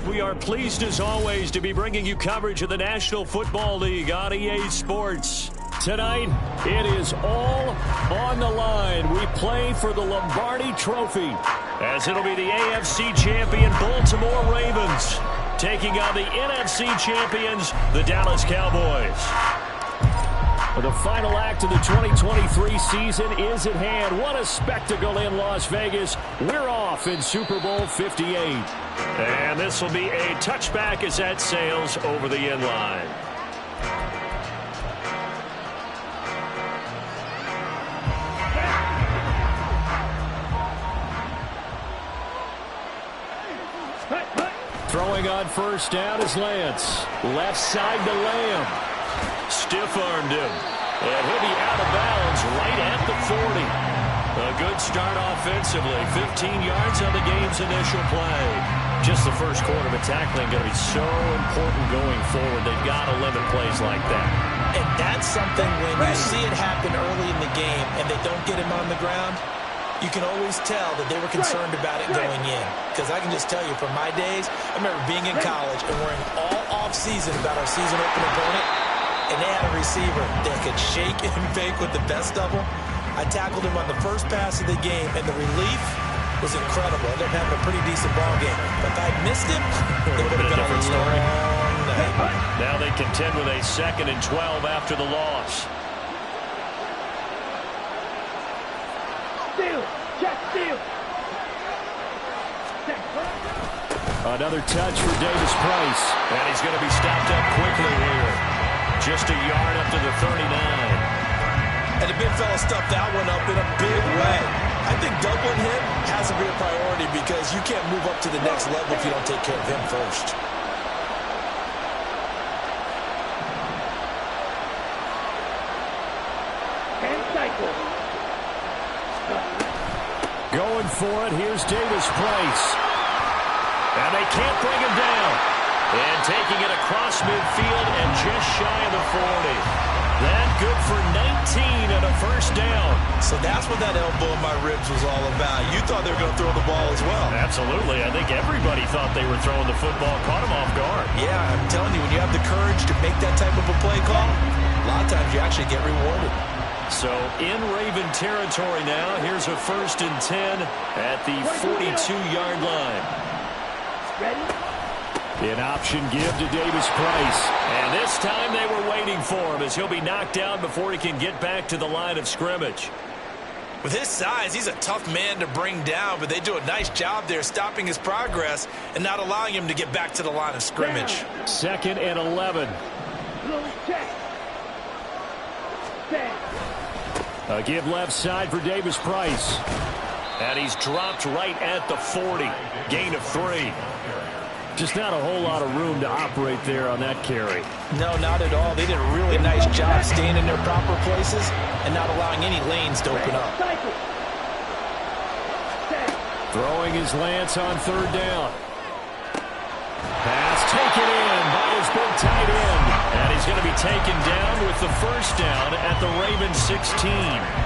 We are pleased as always to be bringing you coverage of the National Football League on EA Sports. Tonight, it is all on the line. We play for the Lombardi Trophy, as it'll be the AFC champion Baltimore Ravens taking on the NFC champions, the Dallas Cowboys. The final act of the 2023 season is at hand. What a spectacle in Las Vegas. We're off in Super Bowl 58. And this will be a touchback as that sails over the end line. Throwing on first down is Lance. Left side to Lamb. Stiff-armed him. And he'll be out of bounds right at the 40. A good start offensively. 15 yards on the game's initial play. Just the first quarter, but tackling going to be so important going forward. They've got to limit plays like that. And that's something when you see it happen early in the game and they don't get him on the ground, you can always tell that they were concerned about it going in. Because I can just tell you, from my days, I remember being in college and worrying all off-season about our season-opening opponent. And they had a receiver that could shake and bake with the best of them. I tackled him on the first pass of the game, and the relief was incredible. I ended up having a pretty decent ball game. But if I had missed him, it would have been a different story. Now they contend with a 2nd and 12 after the loss. Steal! Check steal! Another touch for Davis Price. And he's going to be stopped up quickly here. Just a yard up to the 39. And the big fella stuffed that one up in a big way. I think doubling him has to be a priority because you can't move up to the next level if you don't take care of him first. And cycle. Going for it. Here's Davis Price. And they can't bring him down. And taking it across midfield and just shy of the 40. That good for 19 and a first down. So that's what that elbow in my ribs was all about. You thought they were going to throw the ball as well. Absolutely. I think everybody thought they were throwing the football. Caught him off guard. Yeah, I'm telling you, when you have the courage to make that type of a play call, a lot of times you actually get rewarded. So in Raven territory now, here's a 1st and 10 at the 42-yard line. Ready? An option give to Davis Price. And this time they were waiting for him as he'll be knocked down before he can get back to the line of scrimmage. With his size, he's a tough man to bring down, but they do a nice job there stopping his progress and not allowing him to get back to the line of scrimmage. 2nd and 11. Little check. Set. A give left side for Davis Price. And he's dropped right at the 40. Gain of 3. Just not a whole lot of room to operate there on that carry. No, not at all. They did a really nice job staying in their proper places and not allowing any lanes to open up. Throwing his lance on 3rd down. Pass taken in by his big tight end. And he's going to be taken down with the 1st down at the Ravens 16.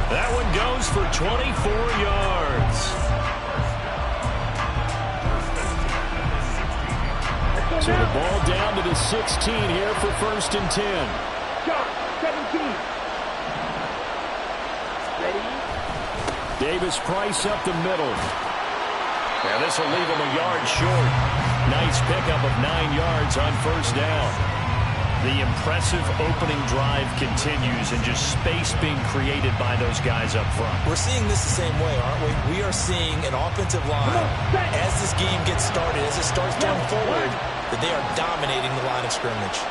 That one goes for 24 yards. So the ball down to the 16 here for 1st and 10. Shot, 17. Ready? Davis Price up the middle. And this will leave him a yard short. Nice pickup of 9 yards on 1st down. The impressive opening drive continues and just space being created by those guys up front. We're seeing this the same way, aren't we? We are seeing an offensive line, as this game gets started, as it starts going forward, that they are dominating the line of scrimmage.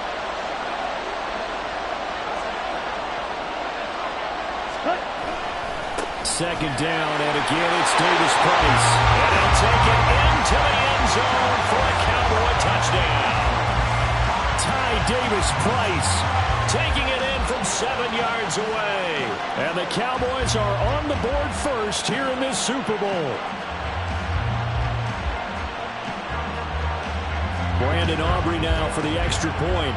Second down, and again it's Davis Price. And he'll take it into the end zone for a Cowboy touchdown. Ty Davis Price taking it in from 7 yards away. And the Cowboys are on the board first here in this Super Bowl. Brandon Aubrey now for the extra point.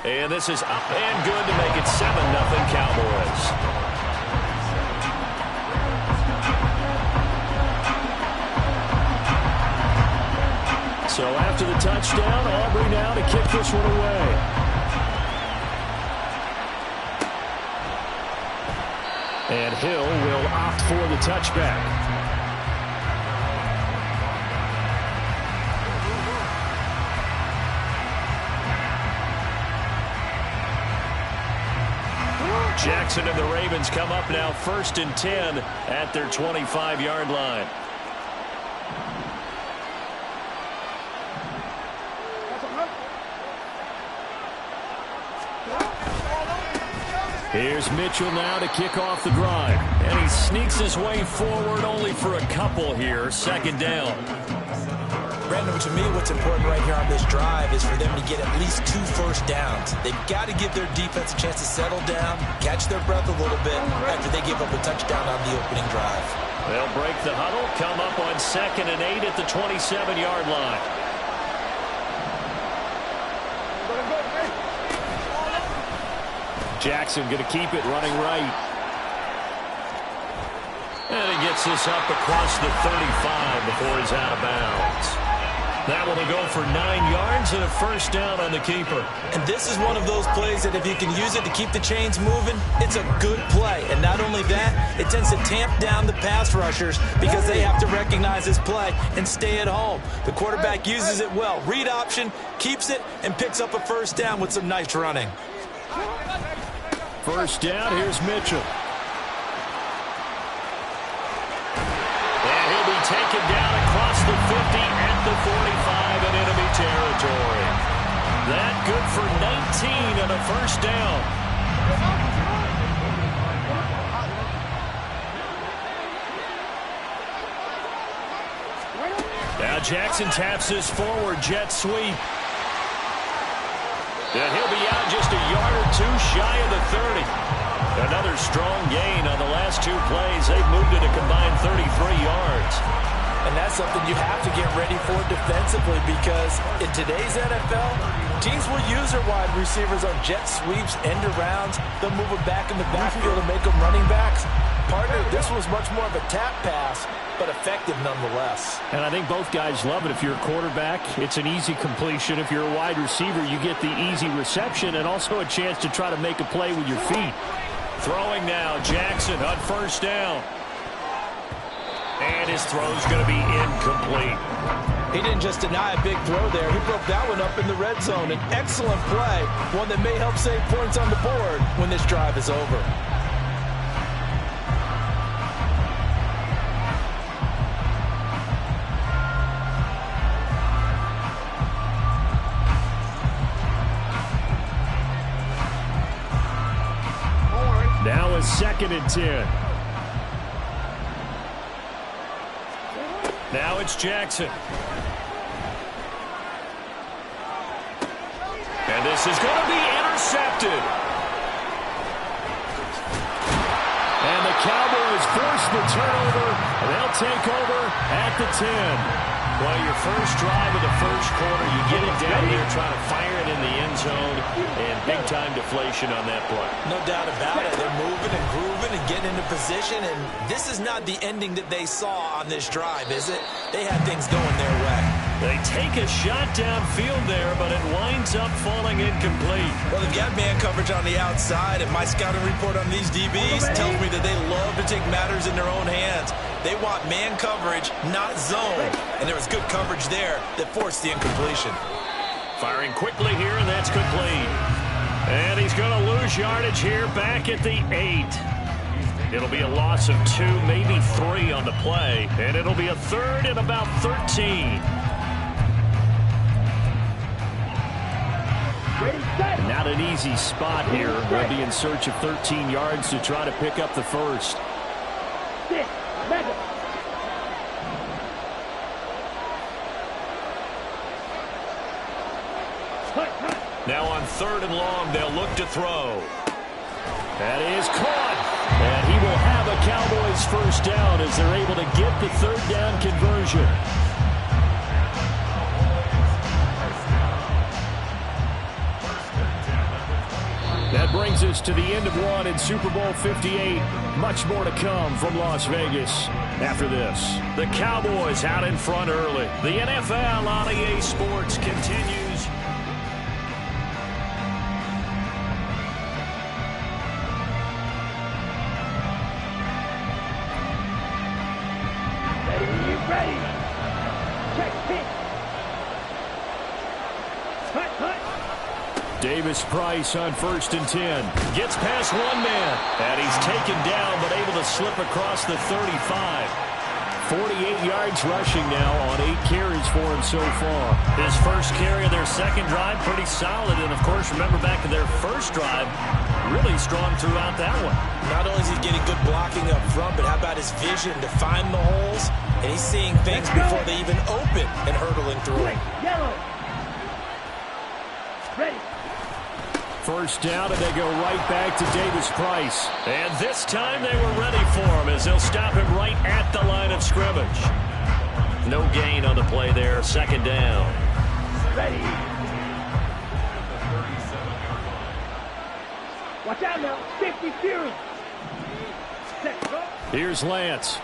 And this is up and good to make it 7-0 Cowboys. So after the touchdown, Aubrey now to kick this one away. And Hill will opt for the touchback. Jackson and the Ravens come up now 1st and 10 at their 25-yard line. Here's Mitchell now to kick off the drive. And he sneaks his way forward only for a couple here. 2nd down. Brandon, to me, what's important right here on this drive is for them to get at least 2 first downs. They've got to give their defense a chance to settle down, catch their breath a little bit after they give up a touchdown on the opening drive. They'll break the huddle, come up on 2nd and 8 at the 27-yard line. Jackson going to keep it running right. And he gets this up across the 35 before he's out of bounds. That one will go for 9 yards and a 1st down on the keeper. And this is one of those plays that if you can use it to keep the chains moving, it's a good play. And not only that, it tends to tamp down the pass rushers because they have to recognize this play and stay at home. The quarterback uses it well. Read option, keeps it, and picks up a 1st down with some nice running. 1st down, here's Mitchell. And he'll be taken down across the 50 at the 45 in enemy territory. That good for 19 and a 1st down. Now Jackson taps this forward jet sweep. And he'll be out just a yard or 2 shy of the 30. Another strong gain on the last 2 plays. They've moved it a combined 33 yards. And that's something you have to get ready for defensively because in today's NFL, teams will use their wide receivers on jet sweeps, end arounds. They'll move them back in the backfield and make them running backs. Partner, this was much more of a tap pass, but effective nonetheless. And I think both guys love it. If you're a quarterback, it's an easy completion. If you're a wide receiver, you get the easy reception and also a chance to try to make a play with your feet. Throwing now, Jackson on 1st down. And his throw's going to be incomplete. He didn't just deny a big throw there. He broke that one up in the red zone. An excellent play, one that may help save points on the board when this drive is over. 2nd and 10. Now it's Jackson. And this is going to be intercepted. And the Cowboys force the turnover. They'll take over at the 10. Well, your first drive of the first quarter, you get it down there, trying to fire it in the end zone, and big-time deflation on that play. No doubt about it. They're moving and grooving and getting into position, and this is not the ending that they saw on this drive, is it? They had things going their way. They take a shot downfield there, but it winds up falling incomplete. Well, they've got man coverage on the outside, and my scouting report on these DBs tells me that they love to take matters in their own hands. They want man coverage, not zone. And there was good coverage there that forced the incompletion. Firing quickly here, and that's complete. And he's going to lose yardage here back at the 8. It'll be a loss of 2, maybe 3 on the play. And it'll be a 3rd and about 13. Not an easy spot here. They'll be in search of 13 yards to try to pick up the first. Now on 3rd and long, they'll look to throw. That is caught. And he will have a Cowboys first down as they're able to get the 3rd down conversion. That brings us to the end of one in Super Bowl 58. Much more to come from Las Vegas after this. The Cowboys out in front early. The NFL on EA Sports continues. Ready. Check pitch. Hut. Davis Price on 1st and 10. Gets past one man. And he's taken down, but able to slip across the 35. 48 yards rushing now on 8 carries for him so far. His first carry of their second drive, pretty solid. And, of course, remember back to their first drive, really strong throughout that one. Not only is he getting good blocking up front, but how about his vision to find the holes? And he's seeing things before they even open and hurtling through them. Yellow. Ready. First down, and they go right back to Davis Price. And this time they were ready for him as they'll stop him right at the line of scrimmage. No gain on the play there. 2nd down. Ready. Watch out now. 50 Fury. Set, go. Here's Lance.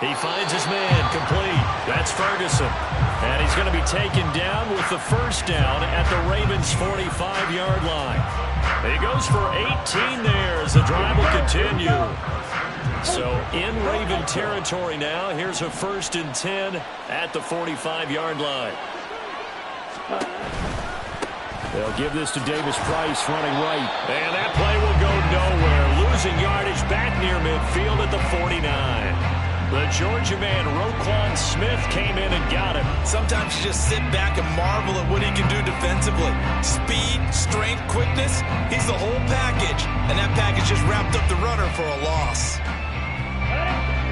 He finds his man complete. That's Ferguson. And he's going to be taken down with the first down at the Ravens' 45-yard line. He goes for 18 there as the drive will continue. So in Raven territory now. Here's a 1st and 10 at the 45-yard line. They'll give this to Davis Price running right. And that play will go nowhere. Losing yardage back near midfield at the 49. The Georgia man, Roquan Smith, came in and got him. Sometimes you just sit back and marvel at what he can do defensively. Speed, strength, quickness, he's the whole package. And that package just wrapped up the runner for a loss.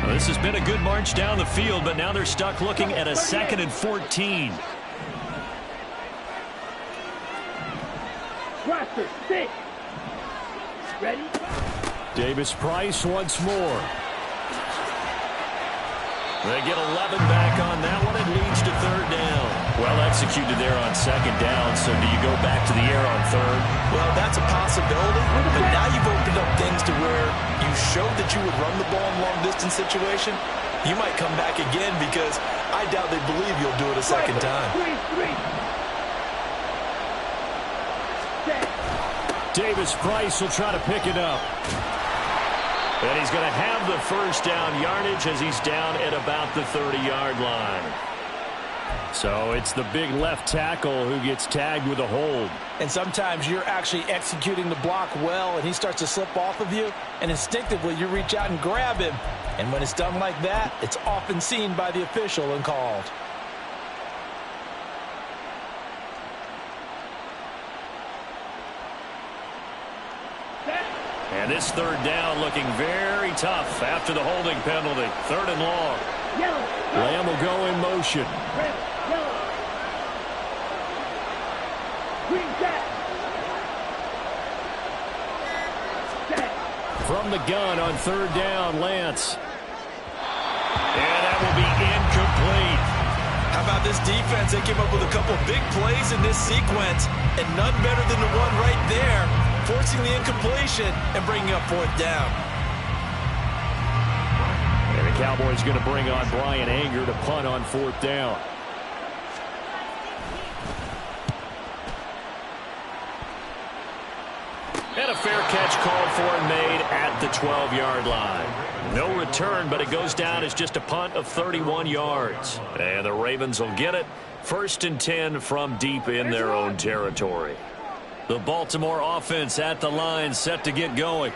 Well, this has been a good march down the field, but now they're stuck looking at a 2nd and 14. Roster, 6. Ready. Davis Price once more. They get 11 back on that one. It leads to 3rd down. Well executed there on 2nd down. So do you go back to the air on 3rd? Well, that's a possibility. But now you've opened up things to where you showed that you would run the ball in long-distance situation. You might come back again because I doubt they believe you'll do it a second time. 3. Davis Price will try to pick it up. And he's going to have the first down yardage as he's down at about the 30-yard line. So it's the big left tackle who gets tagged with a hold. And sometimes you're actually executing the block well, and he starts to slip off of you, and instinctively you reach out and grab him. And when it's done like that, it's often seen by the official and called. And this third down looking very tough after the holding penalty. 3rd and long. Lamb will go in motion. From the gun on 3rd down, Lance. And that will be incomplete. How about this defense? They came up with a couple of big plays in this sequence, and none better than the one right there, forcing the incompletion and bringing up 4th down. And the Cowboys going to bring on Brian Anger to punt on 4th down. And a fair catch called for and made at the 12-yard line. No return, but it goes down as just a punt of 31 yards. And the Ravens will get it. 1st and 10 from deep in their own territory. The Baltimore offense at the line, set to get going.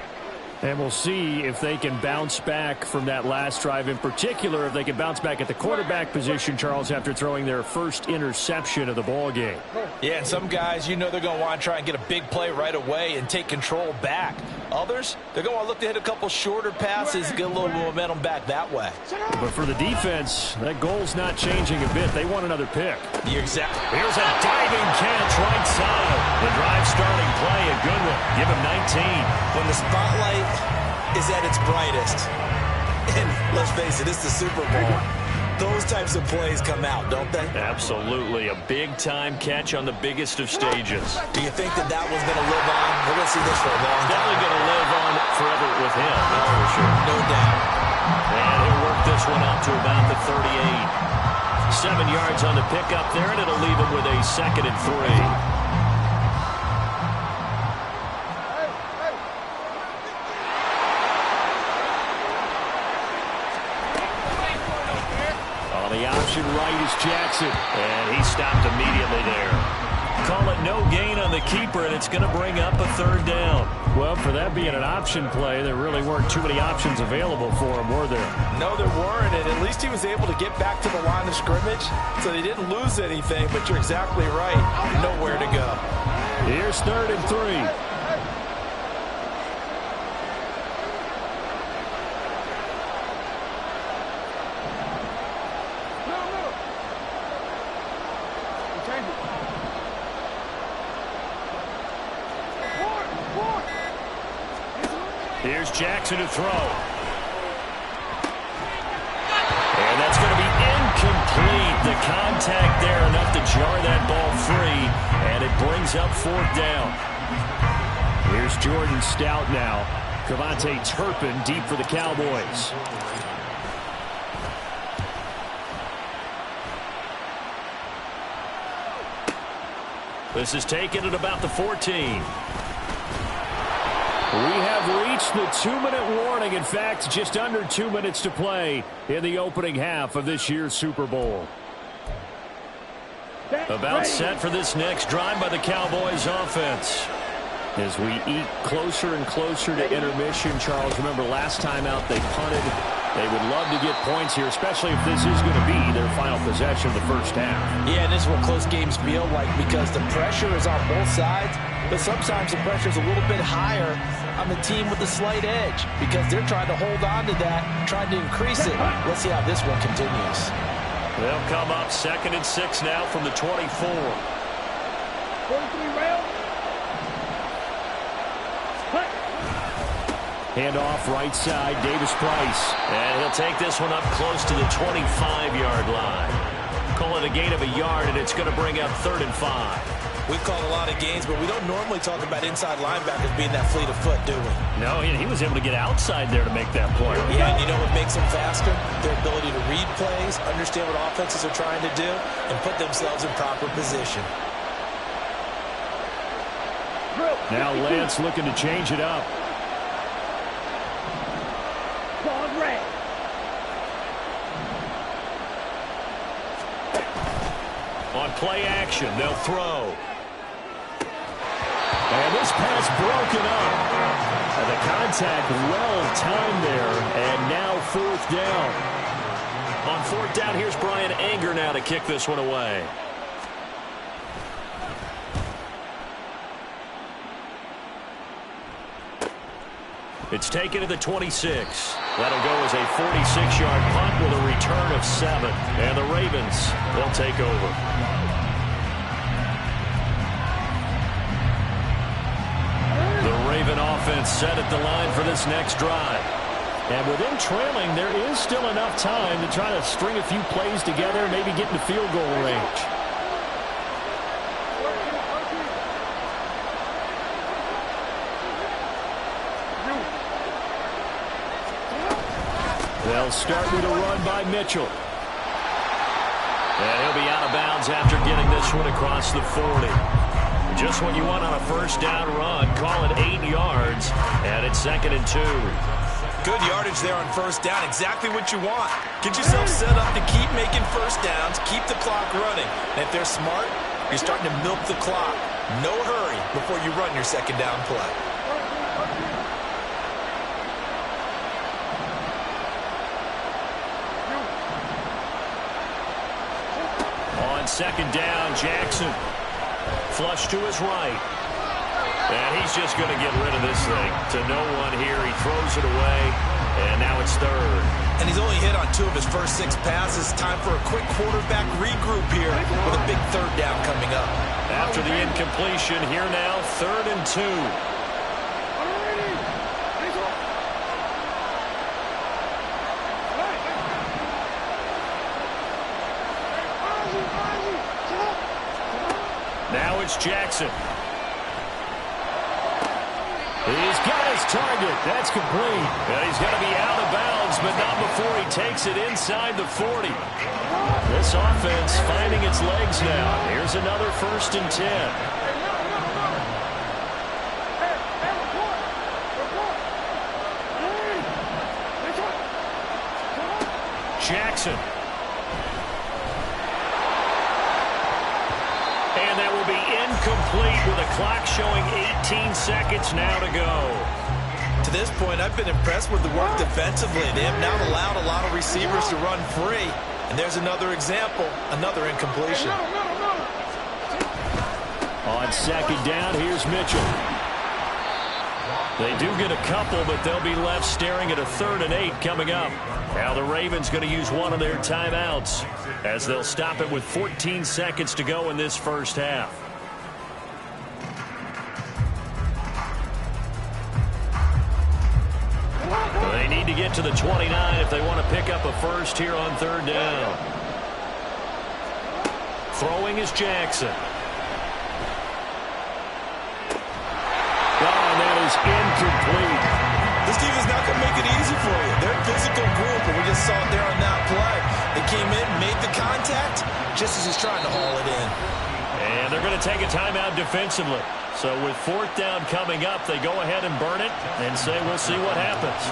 And we'll see if they can bounce back from that last drive, in particular if they can bounce back at the quarterback position, Charles, after throwing their first interception of the ball game. Yeah, and some guys, you know, they're going to want to try and get a big play right away and take control back. Others, they're going to look to hit a couple shorter passes, get a little momentum back that way. But for the defense, that goal's not changing a bit. They want another pick. You're exactly. Here's a diving catch right side. The drive starting play, a good one. Give him 19. When the spotlight is at its brightest, and let's face it, it's the Super Bowl, those types of plays come out, don't they? Absolutely. A big-time catch on the biggest of stages. Do you think that that one's going to live on? We're going to see this for a long time. Definitely going to live on forever with him, that's for sure. No doubt. And he'll work this one out to about the 38. 7 yards on the pickup there, and it'll leave him with a 2nd and 3. The option right is Jackson, and he stopped immediately there. Call it no gain on the keeper, and it's going to bring up a 3rd down. Well, for that being an option play, there really weren't too many options available for him, were there? No, there weren't, and at least he was able to get back to the line of scrimmage, so they didn't lose anything, but you're exactly right. Nowhere to go. Here's 3rd and 3. Here's Jackson to throw. And that's going to be incomplete. The contact there enough to jar that ball free, and it brings up 4th down. Here's Jordan Stout now. Cavante Turpin deep for the Cowboys. This is taken at about the 14. We have reached the 2-minute warning. In fact, just under 2 minutes to play in the opening half of this year's Super Bowl. About set for this next drive by the Cowboys offense. As we eat closer and closer to intermission, Charles, remember last time out they punted. They would love to get points here, especially if this is going to be their final possession of the first half. Yeah, and this is what close games feel like because the pressure is on both sides, but sometimes the pressure is a little bit higher on the team with the slight edge because they're trying to hold on to that, trying to increase it. Let's see how this one continues. They'll come up 2nd and 6 now from the 24. 43 rail. Handoff right side, Davis Price. And he'll take this one up close to the 25-yard line. Call it a gain of a yard, and it's going to bring up 3rd and 5. We've called a lot of gains, but we don't normally talk about inside linebackers being that fleet of foot, do we? No, he was able to get outside there to make that play. Yeah, and you know what makes them faster? Their ability to read plays, understand what offenses are trying to do, and put themselves in proper position. Now Lance looking to change it up. On play action, they'll throw. And this pass broken up. And the contact well timed there. And now 4th down. On 4th down, here's Brian Anger now to kick this one away. It's taken to the 26. That'll go as a 46-yard punt with a return of 7. And the Ravens will take over. The Raven offense set at the line for this next drive. And with them trailing, there is still enough time to try to string a few plays together, maybe get into field goal range. They'll start with a run by Mitchell. And he'll be out of bounds after getting this one across the 40. Just what you want on a first down run. Call it 8 yards, and it's 2nd and 2. Good yardage there on first down. Exactly what you want. Get yourself set up to keep making first downs, keep the clock running. And if they're smart, you're starting to milk the clock. No hurry before you run your second down play. On second down, Jackson. Flush to his right. And he's just going to get rid of this thing. To no one here. He throws it away. And now it's 3rd. And he's only hit on 2 of his first 6 passes. Time for a quick quarterback regroup here with a big 3rd down coming up. After the incompletion, here now, 3rd and 2. Now it's Jackson. He's got his target. That's complete. And he's going to be out of bounds, but not before he takes it inside the 40. This offense finding its legs now. Here's another 1st and 10. Jackson. And that will be incomplete with a clock showing 18 seconds now to go. To this point, I've been impressed with the work defensively. They have now allowed a lot of receivers to run free. And there's another example, another incompletion. On second down, here's Mitchell. They do get a couple, but they'll be left staring at a 3rd and 8 coming up. Now the Ravens going to use one of their timeouts as they'll stop it with 14 seconds to go in this first half. They need to get to the 29 if they want to pick up a first here on 3rd down. Throwing is Jackson. And that is incomplete. This defense is not going to make it easy for you. They're a physical group, and we just saw it there on that play. They came in, made the contact, just as he's trying to haul it in. And they're going to take a timeout defensively. So with 4th down coming up, they go ahead and burn it and say we'll see what happens.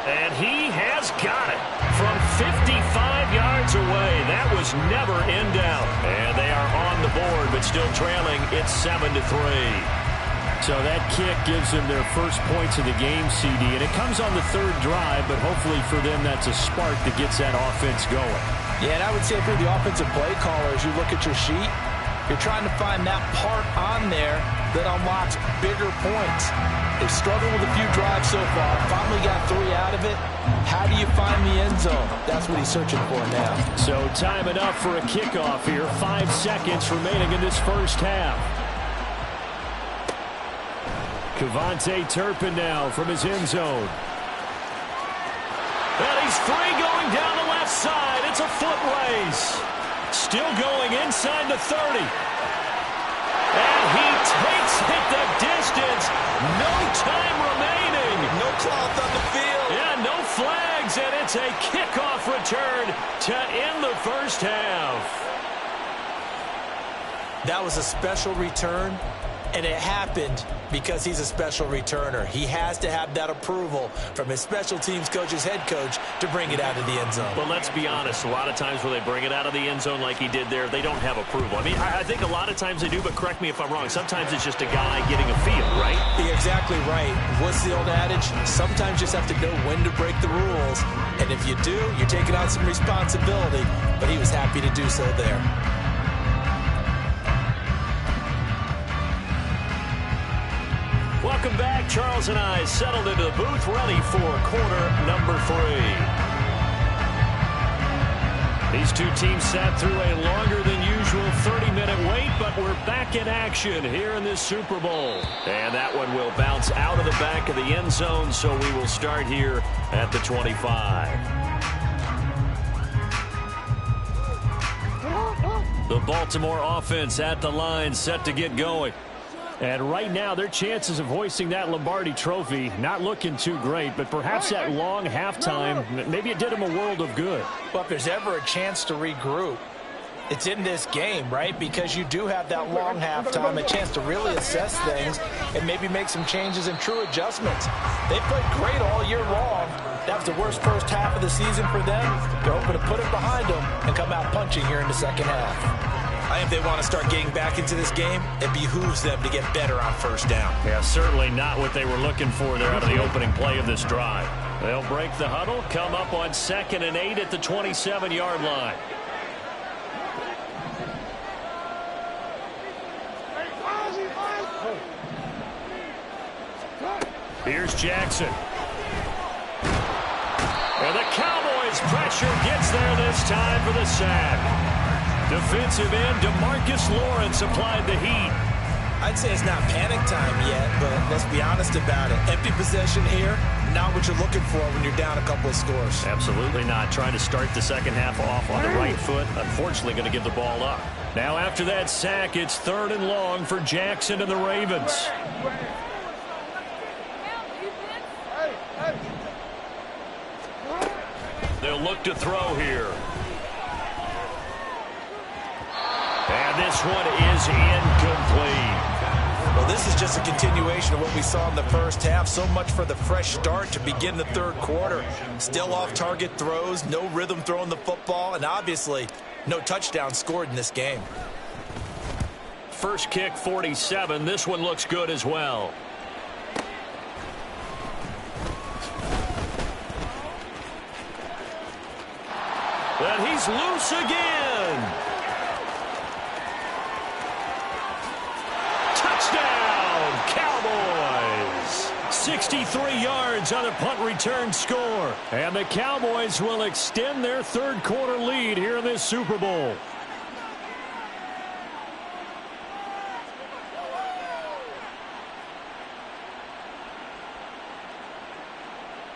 And he has got it from 55 yards away. That was never in doubt. And they are on the board, but still trailing. It's 7-3. So that kick gives them their first points of the game, CD. And it comes on the 3rd drive, but hopefully for them that's a spark that gets that offense going. Yeah, and I would say if you're the offensive play caller, as you look at your sheet, you're trying to find that part on there that unlocks bigger points. They've struggled with a few drives so far. Finally got 3 out of it. How do you find the end zone? That's what he's searching for now. So time enough for a kickoff here. 5 seconds remaining in this first half. Kevontae Turpin now from his end zone. And he's free going down the left side. It's a foot race. Still going inside the 30. And he takes it the distance. No time remaining. No cloth on the field. Yeah, no flags, and it's a kickoff return to end the first half. That was a special return, and it happened because he's a special returner. He has to have that approval from his special teams coach, his head coach, to bring it out of the end zone. But let's be honest, a lot of times when they bring it out of the end zone like he did there, they don't have approval. I mean, I think a lot of times they do, but correct me if I'm wrong. Sometimes it's just a guy getting a feel, right? You're exactly right. What's the old adage? Sometimes you just have to know when to break the rules. And if you do, you're taking on some responsibility. But he was happy to do so there. Welcome back. Charles and I settled into the booth, ready for quarter number 3. These two teams sat through a longer than usual 30-minute wait, but we're back in action here in this Super Bowl. And that one will bounce out of the back of the end zone, so we will start here at the 25. The Baltimore offense at the line, set to get going. And right now, their chances of hoisting that Lombardi trophy not looking too great, but perhaps that long halftime, maybe it did them a world of good. Well, if there's ever a chance to regroup, it's in this game, right? Because you do have that long halftime, a chance to really assess things and maybe make some changes and true adjustments. They played great all year long. That was the worst first half of the season for them. They're hoping to put it behind them and come out punching here in the second half. I think they want to start getting back into this game. It behooves them to get better on first down. Yeah, certainly not what they were looking for there out of the opening play of this drive. They'll break the huddle, come up on 2nd and 8 at the 27-yard line. Here's Jackson. And the Cowboys pressure gets there this time for the sack. Defensive end DeMarcus Lawrence applied the heat. I'd say it's not panic time yet, but let's be honest about it. Empty possession here, not what you're looking for when you're down a couple of scores. Absolutely not. Trying to start the second half off on the right foot. Unfortunately, going to give the ball up. Now after that sack, it's 3rd and long for Jackson and the Ravens. They'll look to throw here. And this one is incomplete. Well, this is just a continuation of what we saw in the first half. So much for the fresh start to begin the third quarter. Still off-target throws, no rhythm throwing the football, and obviously no touchdown scored in this game. First kick, 47. This one looks good as well. And he's loose again. Touchdown, Cowboys. 63 yards on a punt return score. And the Cowboys will extend their third quarter lead here in this Super Bowl.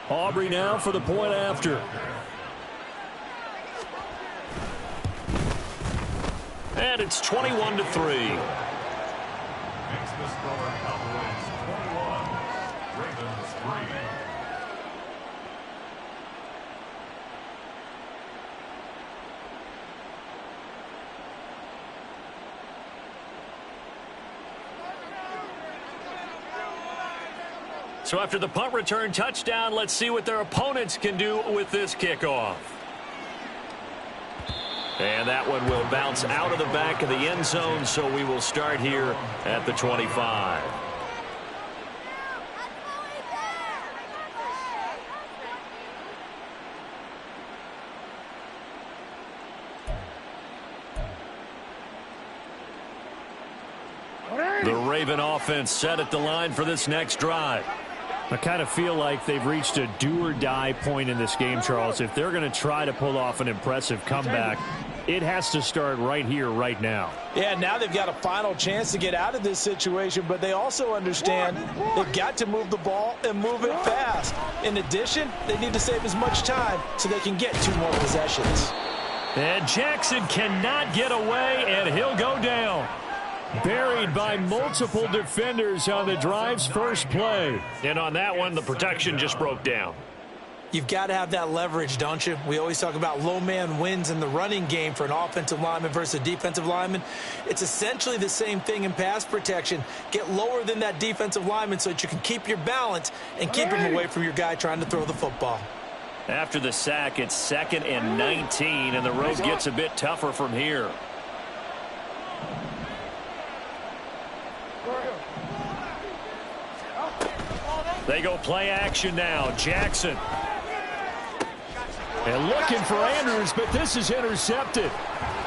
Aubrey now for the point after. And it's 21-3. So after the punt return touchdown, let's see what their opponents can do with this kickoff. And that one will bounce out of the back of the end zone, so we will start here at the 25. The Raven offense set at the line for this next drive. I kind of feel like they've reached a do-or-die point in this game, Charles. If they're going to try to pull off an impressive comeback, it has to start right here, right now. Yeah, now they've got a final chance to get out of this situation, but they also understand they've got to move the ball and move it fast. In addition, they need to save as much time so they can get 2 more possessions. And Jackson cannot get away, and he'll go down. Buried by multiple defenders on the drive's first play. And on that one, the protection just broke down. You've got to have that leverage, don't you? We always talk about low man wins in the running game for an offensive lineman versus a defensive lineman. It's essentially the same thing in pass protection. Get lower than that defensive lineman so that you can keep your balance and keep him away from your guy trying to throw the football. After the sack, it's 2nd and 19, and the road gets a bit tougher from here. They go play action now. Jackson. And looking for Andrews, but this is intercepted.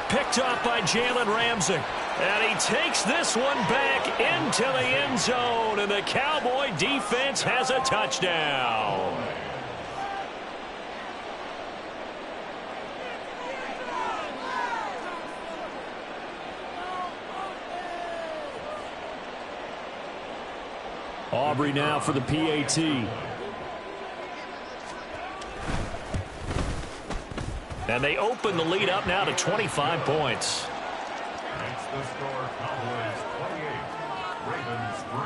Picked up by Jalen Ramsey. And he takes this one back into the end zone, and the Cowboy defense has a touchdown. Aubrey now for the PAT. And they open the lead up now to 25 points. That's the score. Cowboys 28, Ravens 3.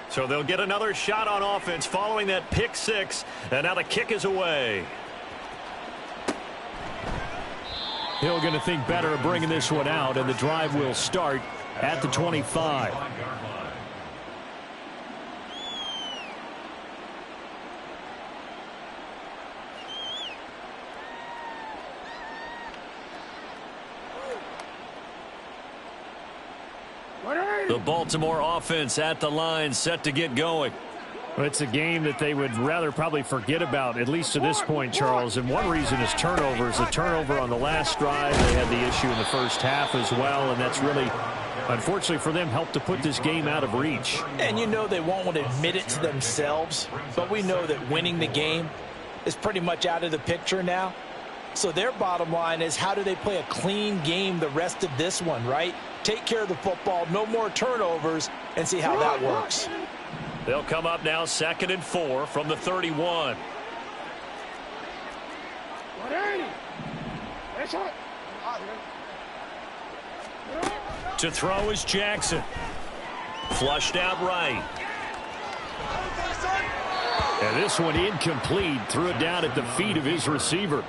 So they'll get another shot on offense following that pick six. And now the kick is away. Hill going to think better of bringing this one out, and the drive will start at the 25. The Baltimore offense at the line, set to get going. Well, it's a game that they would rather probably forget about, at least to this point, Charles. And one reason is turnovers. A turnover on the last drive. They had the issue in the first half as well, and that's really, unfortunately for them, helped to put this game out of reach. And you know they won't want to admit it to themselves, but we know that winning the game is pretty much out of the picture now. So their bottom line is, how do they play a clean game the rest of this one, right? Take care of the football, no more turnovers, and see how that works. They'll come up now 2nd and 4 from the 31. To throw is Jackson. Flushed out right. And this one incomplete. Threw it down at the feet of his receiver.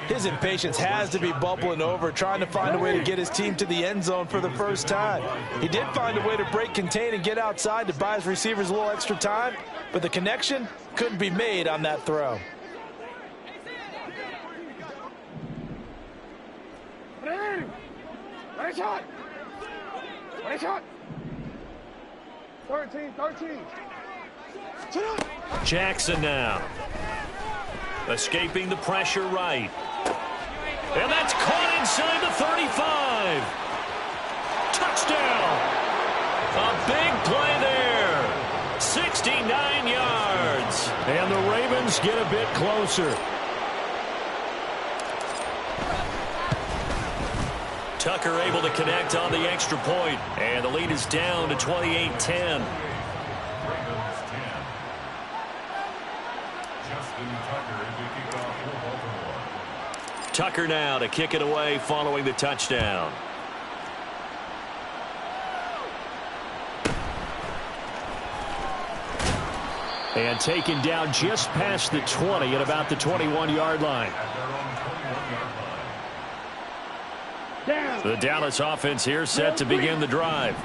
His impatience has to be bubbling over, trying to find a way to get his team to the end zone for the first time. He did find a way to break contain and get outside to buy his receivers a little extra time, but the connection couldn't be made on that throw. Nice shot. 13. Jackson now. Escaping the pressure right. And that's caught inside the 35. Touchdown. A big play there. 69 yards. And the Ravens get a bit closer. Tucker able to connect on the extra point. And the lead is down to 28-10. Tucker now to kick it away following the touchdown. And taken down just past the 20 at about the 21-yard line. The Dallas offense here set to begin the drive.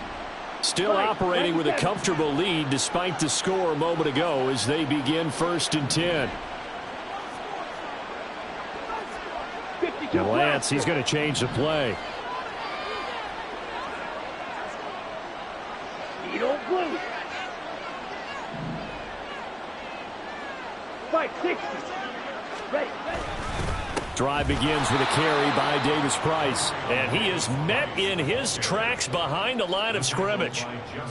Still operating with a comfortable lead despite the score a moment ago as they begin 1st and 10. And Lance, he's going to change the play. You don't blue. 560. Ready. Drive begins with a carry by Davis Price. And he is met in his tracks behind the line of scrimmage.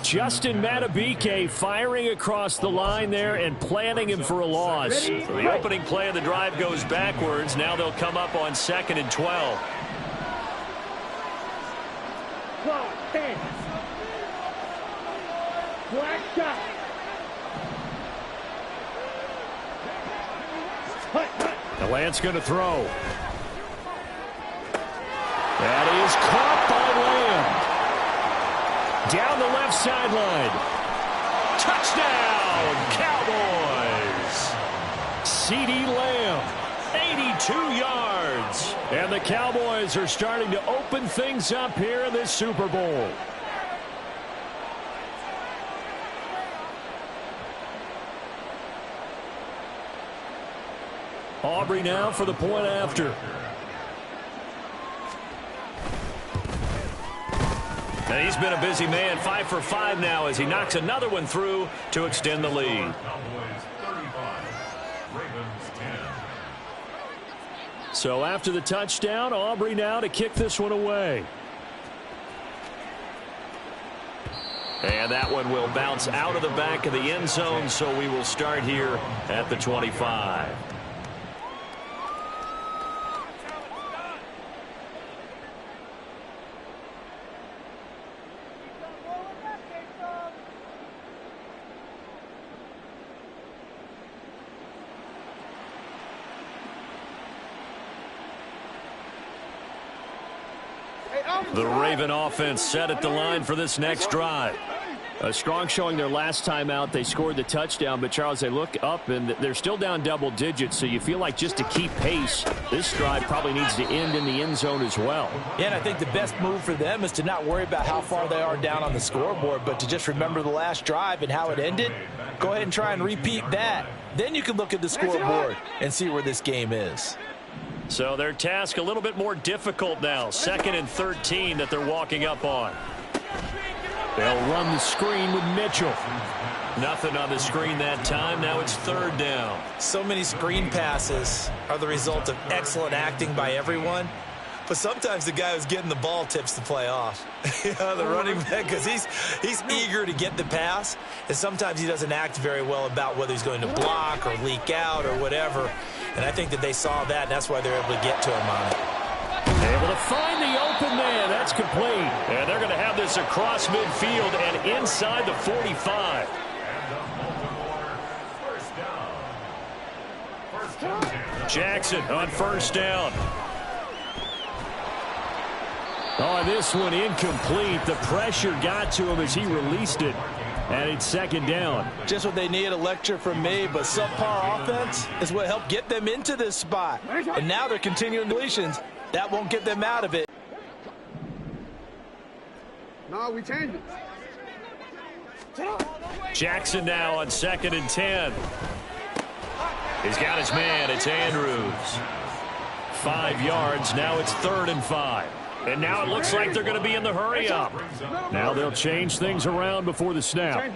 Justin Matabike firing across the line there and planting him for a loss. So the opening play of the drive goes backwards. Now they'll come up on 2nd and 12. 10. Black shot. The Lance going to throw. That is caught by Lamb. Down the left sideline. Touchdown, Cowboys. CeeDee Lamb, 82 yards. And the Cowboys are starting to open things up here in this Super Bowl. Aubrey now for the point after. And he's been a busy man, 5 for 5 now as he knocks another one through to extend the lead. So after the touchdown, Aubrey now to kick this one away. And that one will bounce out of the back of the end zone, so we will start here at the 25. The Raven offense set at the line for this next drive. A strong showing their last time out. They scored the touchdown, but Charles, they look up and they're still down double digits, so you feel like just to keep pace, this drive probably needs to end in the end zone as well. Yeah, and I think the best move for them is to not worry about how far they are down on the scoreboard, but to just remember the last drive and how it ended. Go ahead and try and repeat that. Then you can look at the scoreboard and see where this game is. So their task a little bit more difficult now. 2nd and 13 that they're walking up on. They'll run the screen with Mitchell. Nothing on the screen that time. Now it's 3rd down. So many screen passes are the result of excellent acting by everyone. But sometimes the guy who's getting the ball tips the play off. The running back, because he's eager to get the pass. And sometimes he doesn't act very well about whether he's going to block or leak out or whatever. And I think that they saw that, and that's why they're able to get to him on it. Able to find the open man. That's complete. And they're going to have this across midfield and inside the 45. Jackson on 1st down. Oh, this one incomplete. The pressure got to him as he released it. And it's 2nd down. Just what they need, a lecture from me, but subpar offense is what helped get them into this spot. And now they're continuing deletions. That won't get them out of it. No, we changed it. Jackson now on 2nd and 10. He's got his man. It's Andrews. 5 yards. Now it's 3rd and 5. And now it looks like they're going to be in the hurry up. Now they'll change things around before the snap.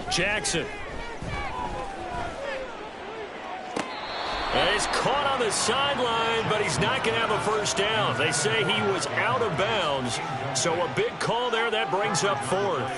Jackson. And he's caught on the sideline, but he's not going to have a 1st down. They say he was out of bounds. So a big call there. That brings up 4th.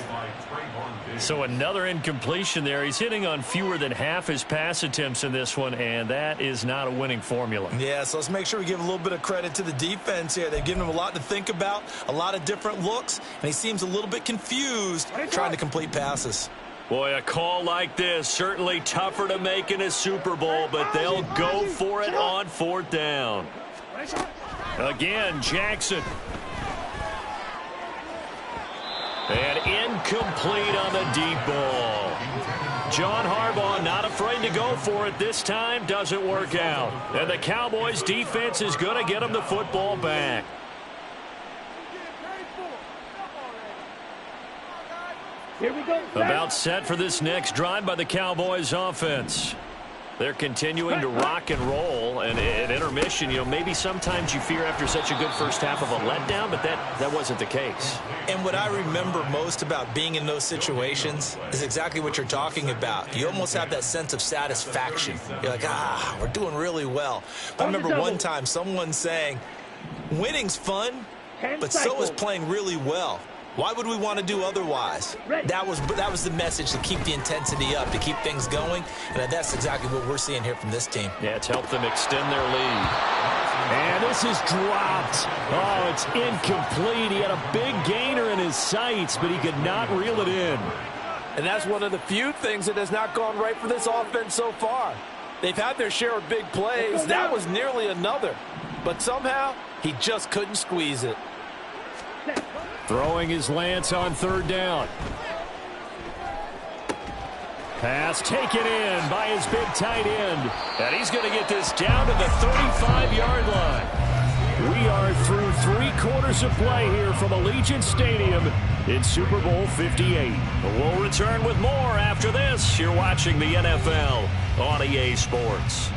So another incompletion there. He's hitting on fewer than half his pass attempts in this one, and that is not a winning formula. Yeah, so let's make sure we give a little bit of credit to the defense here. They've given him a lot to think about, a lot of different looks, and he seems a little bit confused trying to complete passes. Boy, a call like this, certainly tougher to make in a Super Bowl, but they'll go for it on 4th down. Again, Jackson. And incomplete on the deep ball. John Harbaugh not afraid to go for it this time. Doesn't work out. And the Cowboys defense is going to get them the football back. Here we go. About set for this next drive by the Cowboys offense. They're continuing to rock and roll, and at intermission, maybe sometimes you fear after such a good first half of a letdown, but that wasn't the case. And what I remember most about being in those situations is exactly what you're talking about. You almost have that sense of satisfaction. You're like, we're doing really well. I remember one time someone saying, winning's fun, but so is playing really well. Why would we want to do otherwise? That was the message, to keep the intensity up, to keep things going, and that's exactly what we're seeing here from this team. Yeah, it's helped them extend their lead. And this is dropped. Oh, it's incomplete. He had a big gainer in his sights, but he could not reel it in. And that's one of the few things that has not gone right for this offense so far. They've had their share of big plays. That was nearly another. But somehow, he just couldn't squeeze it. Throwing his Lance on 3rd down. Pass taken in by his big tight end. And he's going to get this down to the 35-yard line. We are through 3 quarters of play here from Allegiant Stadium in Super Bowl 58. We'll return with more after this. You're watching the NFL on EA Sports.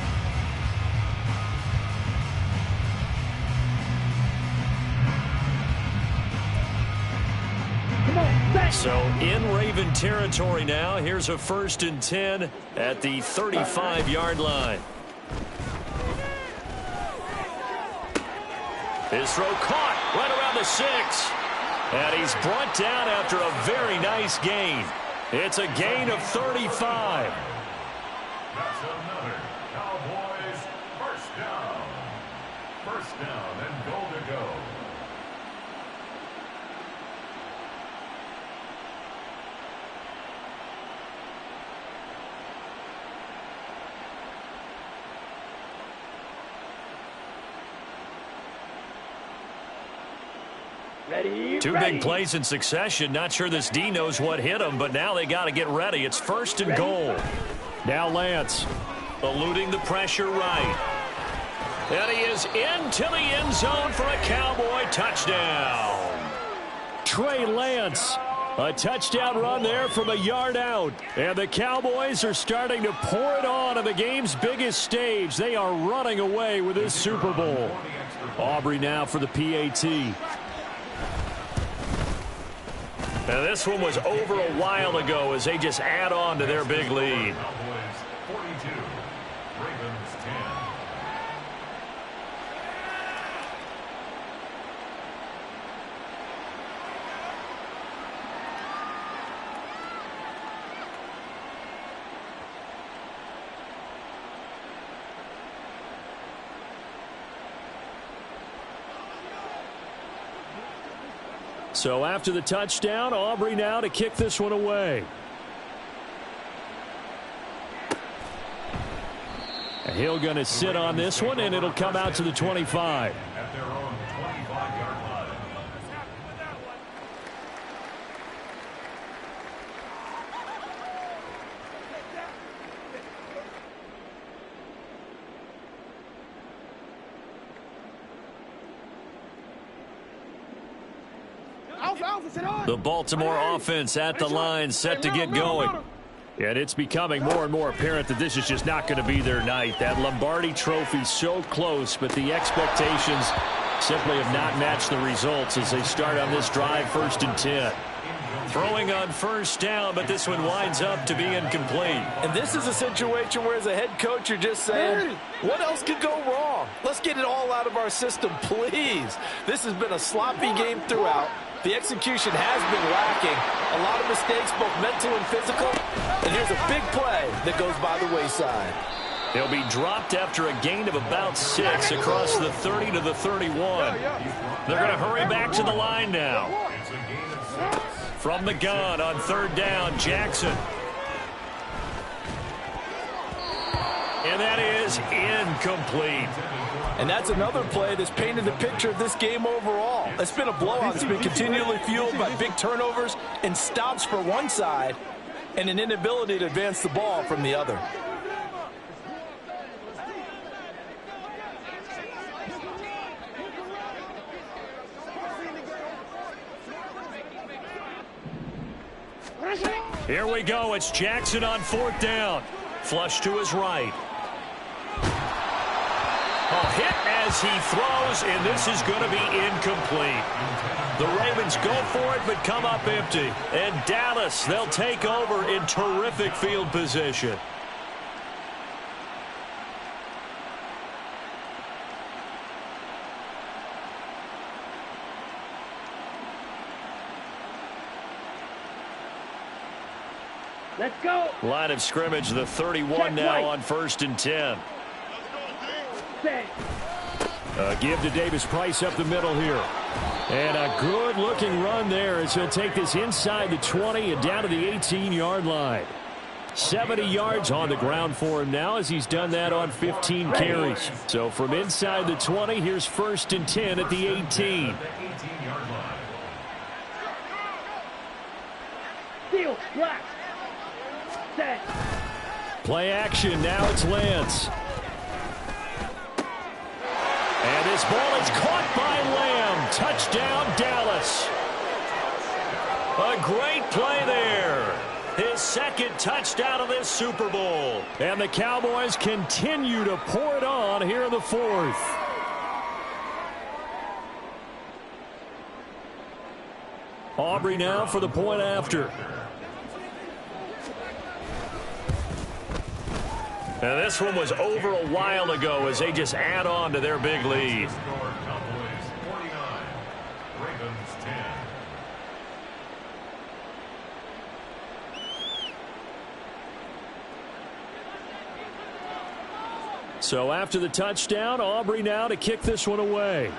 Come on. So in Raven territory now. Here's a 1st and 10 at the 35-yard line. His throw caught right around the 6. And he's brought down after a very nice gain. It's a gain of 35. That's another Cowboys first down. First down and goal to go. Two big plays in succession. Not sure this D knows what hit him, but now they got to get ready. It's 1st and goal. Now Lance. Eluding the pressure right. And he is into the end zone for a Cowboy touchdown. Trey Lance. A touchdown run there from a yard out. And the Cowboys are starting to pour it on the game's biggest stage. They are running away with this Super Bowl. Aubrey now for the PAT. Now this one was over a while ago as they just add on to their big lead. Cowboys 42, Ravens 10. So after the touchdown, Aubrey now to kick this one away. Hill going to sit on this one, and it'll come out to the 25. At their own 25-yard line. The Baltimore offense at the line, set to get going. And it's becoming more and more apparent that this is just not going to be their night. That Lombardi trophy so close, but the expectations simply have not matched the results as they start on this drive 1st and 10. Throwing on 1st down, but this one winds up to be incomplete. And this is a situation where as a head coach you're just saying, what else could go wrong? Let's get it all out of our system, please. This has been a sloppy game throughout. The execution has been lacking. A lot of mistakes, both mental and physical. And here's a big play that goes by the wayside. They'll be dropped after a gain of about 6 across the 30 to the 31. They're going to hurry back to the line now. It's a gain of 6. From the gun on 3rd down, Jackson. And that is incomplete. And that's another play that's painted the picture of this game overall. It's been a blowout that's been continually fueled by big turnovers and stops for one side and an inability to advance the ball from the other. Here we go. It's Jackson on 4th down. Flush to his right. A hit as he throws, and this is going to be incomplete. The Ravens go for it, but come up empty. And Dallas, they'll take over in terrific field position. Let's go. Line of scrimmage, the 31 now on 1st and 10. Give to Davis Price up the middle here. And a good-looking run there as he'll take this inside the 20 and down to the 18-yard line. 70 yards on the ground for him now as he's done that on 15 carries. So from inside the 20, here's 1st and 10 at the 18. Steal, black. Set. Play action, now it's Lance. And this ball is caught by Lamb. Touchdown, Dallas. A great play there. His 2nd touchdown of this Super Bowl. And the Cowboys continue to pour it on here in the 4th. Aubrey now for the point after. Now this one was over a while ago as they just add on to their big lead. Cowboys 49, Ravens 10. So after the touchdown, Aubrey now to kick this one away.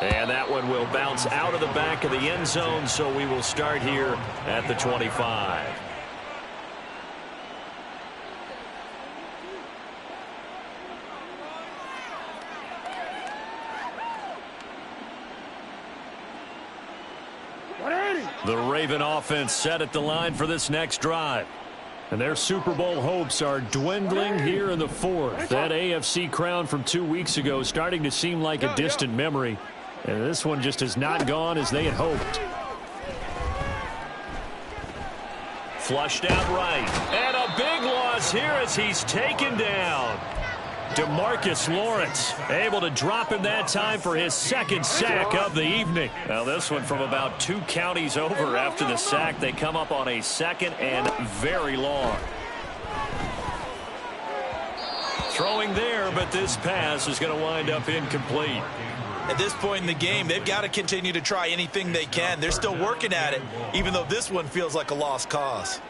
And that one will bounce out of the back of the end zone, so we will start here at the 25. The Raven offense set at the line for this next drive. And their Super Bowl hopes are dwindling here in the fourth. That AFC crown from 2 weeks ago starting to seem like a distant memory. And this one just has not gone as they had hoped. Flushed out right. And a big loss here as he's taken down. DeMarcus Lawrence able to drop him that time for his second sack of the evening. Now this one from about 2 counties over after the sack. They come up on a second and very long. Throwing there, but this pass is going to wind up incomplete. At this point in the game, they've got to continue to try anything they can. They're still working at it, even though this one feels like a lost cause.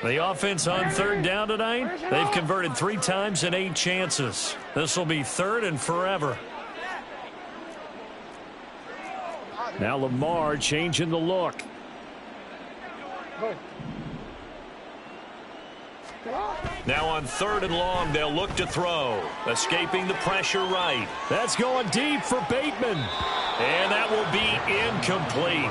The offense on third down tonight, they've converted 3 times in 8 chances. This will be third and forever. Now Lamar changing the look. Now on third and long, they'll look to throw. Escaping the pressure right. That's going deep for Bateman. And that will be incomplete.